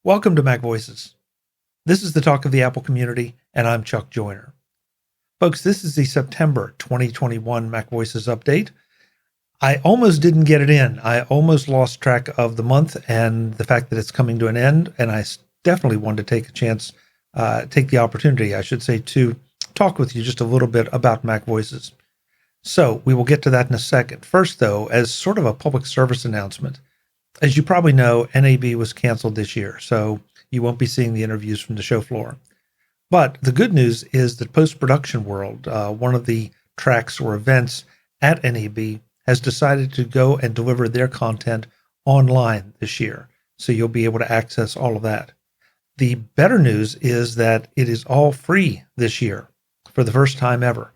Welcome to Mac Voices. This is the talk of the Apple community, and I'm Chuck Joyner. Folks, this is the September 2021 Mac Voices update. I almost didn't get it in. I almost lost track of the month and the fact that it's coming to an end, and I definitely wanted to take the opportunity, I should say, to talk with you just a little bit about Mac Voices. So we will get to that in a second. First, though, as sort of a public service announcement, as you probably know, NAB was canceled this year, so you won't be seeing the interviews from the show floor. But the good news is that PostProduction World, one of the tracks or events at NAB, has decided to go and deliver their content online this year. So you'll be able to access all of that. The better news is that it is all free this year for the first time ever,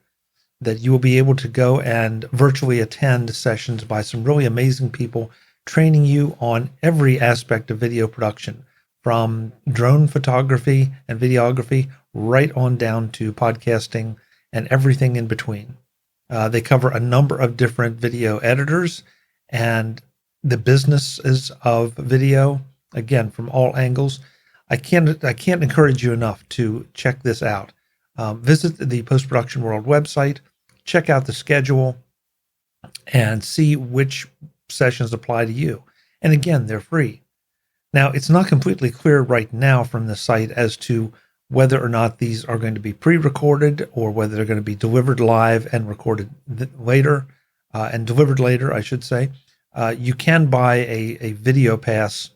that you will be able to go and virtually attend sessions by some really amazing people training you on every aspect of video production, from drone photography and videography right on down to podcasting and everything in between. They cover a number of different video editors and the businesses of video, again, from all angles. I can't encourage you enough to check this out. Visit the Post-Production World website, check out the schedule, and see which sessions apply to you. And again, they're free. Now, it's not completely clear right now from the site as to whether or not these are going to be pre-recorded or whether they're going to be delivered live and recorded later, and delivered later, I should say. You can buy a video pass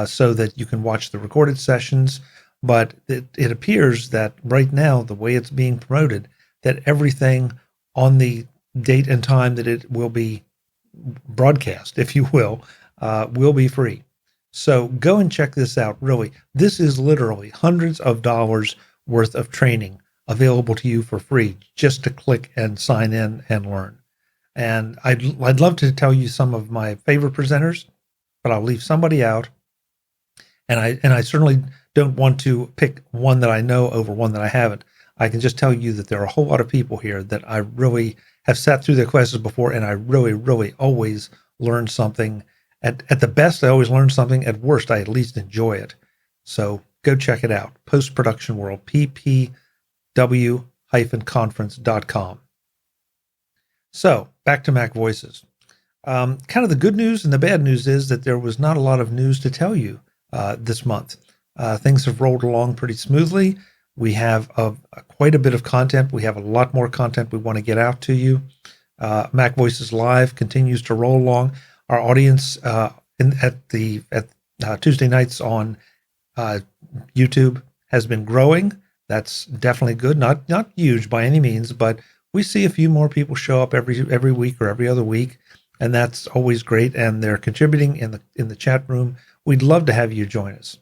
so that you can watch the recorded sessions, but it appears that right now, the way it's being promoted, that everything on the date and time that it will be broadcast, if you will be free. So go and check this out. Really, this is literally hundreds of dollars worth of training available to you for free, just to click and sign in and learn. And I'd love to tell you some of my favorite presenters, but I'll leave somebody out. And I certainly don't want to pick one that I know over one that I haven't. I can just tell you that there are a whole lot of people here that I really have sat through their classes before, and I really always learn something. At the best, I always learn something. At worst, I at least enjoy it. So go check it out. Post-Production World, ppw-conference.com. So back to Mac Voices. Kind of the good news and the bad news is that there was not a lot of news to tell you this month. Things have rolled along pretty smoothly. We have quite a bit of content. We have a lot more content we want to get out to you. Mac Voices Live continues to roll along. Our audience at Tuesday nights on YouTube has been growing. That's definitely good. Not huge by any means, but we see a few more people show up every week or every other week, and that's always great. And they're contributing in the chat room. We'd love to have you join us.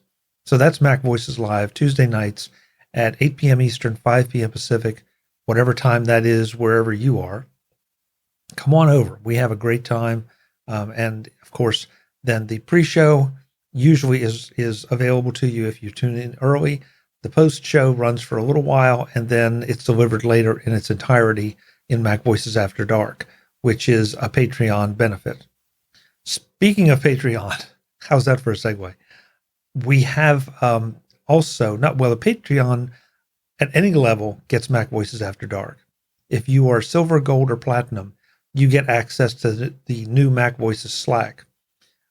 So that's Mac Voices Live Tuesday nights at 8 p.m. Eastern, 5 p.m. Pacific, whatever time that is, wherever you are. Come on over. We have a great time. And of course, then the pre-show usually is available to you if you tune in early. The post-show runs for a little while, and then it's delivered later in its entirety in Mac Voices After Dark, which is a Patreon benefit. Speaking of Patreon, how's that for a segue? We have a Patreon at any level gets Mac Voices After Dark. If you are silver, gold, or platinum, you get access to the new Mac Voices Slack.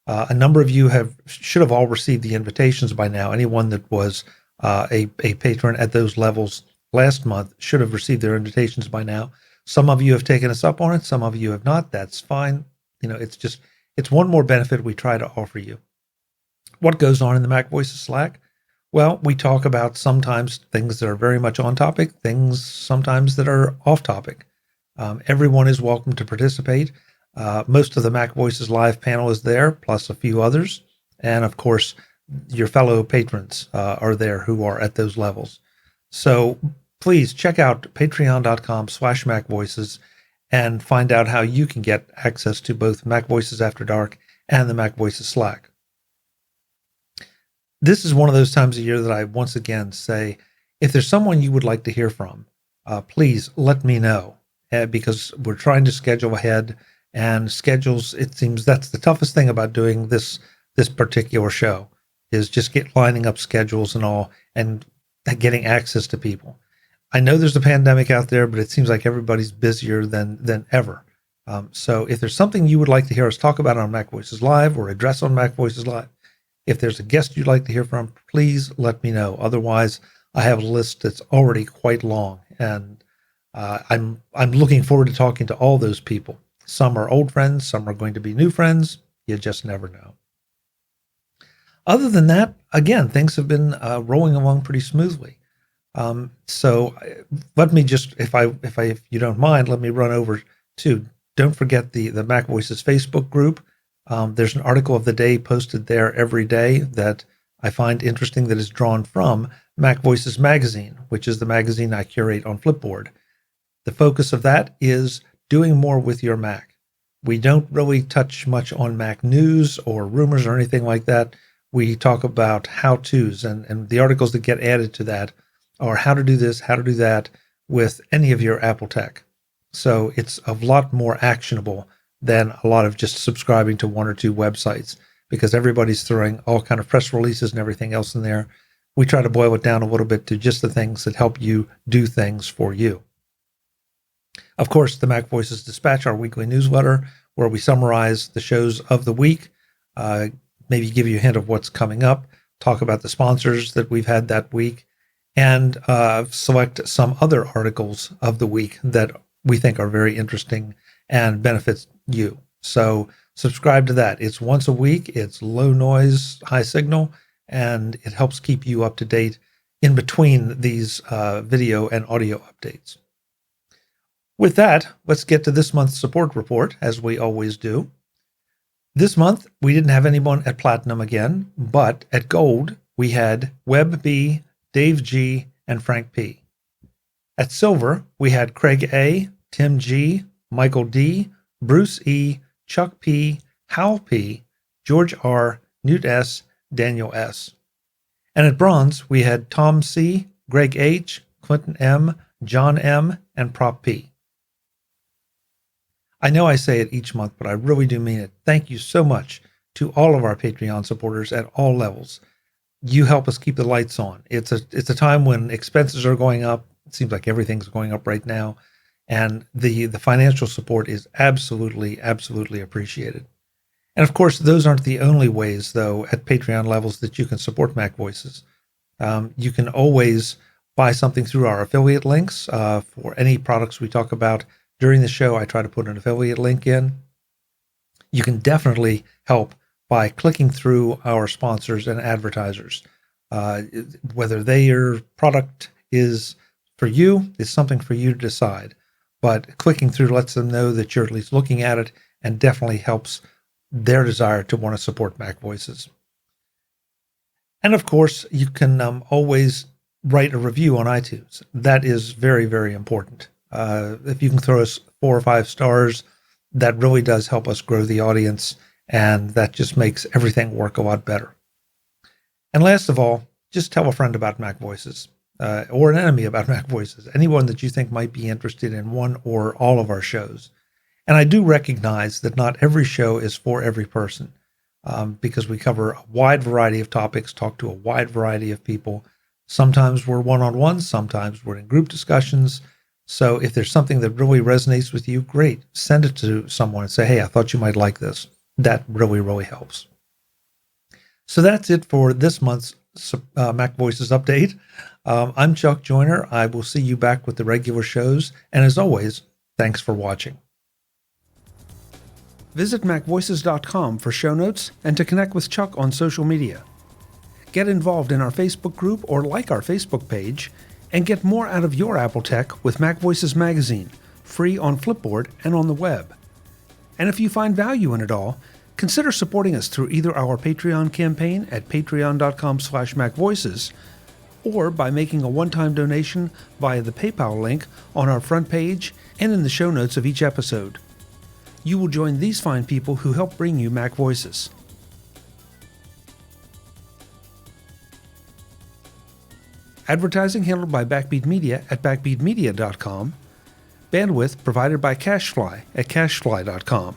A number of you should have all received the invitations by now. Anyone that was a patron at those levels last month should have received their invitations by now. Some of you have taken us up on it. Some of you have not. That's fine. It's one more benefit we try to offer you. What goes on in the Mac Voices Slack? Well, we talk about sometimes things that are very much on topic, things sometimes that are off topic. Everyone is welcome to participate. Most of the Mac Voices Live panel is there, plus a few others. And of course, your fellow patrons are there who are at those levels. So please check out patreon.com/MacVoices and find out how you can get access to both Mac Voices After Dark and the Mac Voices Slack. This is one of those times of year that I once again say, if there's someone you would like to hear from, please let me know, because we're trying to schedule ahead, and schedules, it seems that's the toughest thing about doing this particular show, is just lining up schedules and all and getting access to people. I know there's a pandemic out there, but it seems like everybody's busier than ever. So if there's something you would like to hear us talk about on MacVoices Live or address on MacVoices Live, if there's a guest you'd like to hear from, please let me know. Otherwise, I have a list that's already quite long, and I'm looking forward to talking to all those people. Some are old friends, some are going to be new friends. You just never know. Other than that, again, things have been rolling along pretty smoothly. So let me just, if you don't mind, let me run over to. Don't forget the MacVoices Facebook group. There's an article of the day posted there every day that I find interesting that is drawn from MacVoices Magazine, which is the magazine I curate on Flipboard. The focus of that is doing more with your Mac. We don't really touch much on Mac news or rumors or anything like that. We talk about how-tos, and the articles that get added to that are how to do this, how to do that with any of your Apple tech. So it's a lot more actionable than a lot of just subscribing to one or two websites, because everybody's throwing all kind of press releases and everything else in there. We try to boil it down a little bit to just the things that help you do things for you. Of course, the MacVoices Dispatch, our weekly newsletter, where we summarize the shows of the week, maybe give you a hint of what's coming up, talk about the sponsors that we've had that week, and select some other articles of the week that we think are very interesting and benefits you. So subscribe to that. It's once a week. It's low noise, high signal, and it helps keep you up to date in between these video and audio updates. With that, let's get to this month's support report, as we always do. This month, we didn't have anyone at Platinum again, but at Gold, we had Webb B, Dave G, and Frank P. At Silver, we had Craig A, Tim G, Michael D, Bruce E, Chuck P, Hal P, George R, Newt S, Daniel S. And at Bronze, we had Tom C, Greg H, Clinton M, John M, and Prop P. I know I say it each month, but I really do mean it. Thank you so much to all of our Patreon supporters at all levels. You help us keep the lights on. It's a time when expenses are going up. It seems like everything's going up right now. And the financial support is absolutely, absolutely appreciated. And of course, those aren't the only ways, though, at Patreon levels that you can support MacVoices. You can always buy something through our affiliate links for any products we talk about during the show. I try to put an affiliate link in. You can definitely help by clicking through our sponsors and advertisers. Whether their product is for you is something for you to decide. But clicking through lets them know that you're at least looking at it and definitely helps their desire to want to support MacVoices. And of course, you can always write a review on iTunes. That is very, very important. If you can throw us 4 or 5 stars, that really does help us grow the audience, and that just makes everything work a lot better. And last of all, just tell a friend about MacVoices, or an enemy about MacVoices, anyone that you think might be interested in one or all of our shows. And I do recognize that not every show is for every person, because we cover a wide variety of topics, talk to a wide variety of people. Sometimes we're one-on-one, sometimes we're in group discussions. So if there's something that really resonates with you, great. Send it to someone and say, hey, I thought you might like this. That really, really helps. So that's it for this month's MacVoices update. I'm Chuck Joyner. I will see you back with the regular shows. And as always, thanks for watching. Visit MacVoices.com for show notes and to connect with Chuck on social media. Get involved in our Facebook group or like our Facebook page, and get more out of your Apple tech with MacVoices Magazine, free on Flipboard and on the web. And if you find value in it all, consider supporting us through either our Patreon campaign at patreon.com/MacVoices, or by making a one-time donation via the PayPal link on our front page and in the show notes of each episode. You will join these fine people who help bring you MacVoices. Advertising handled by Backbeat Media at backbeatmedia.com. Bandwidth provided by CacheFly at cachefly.com.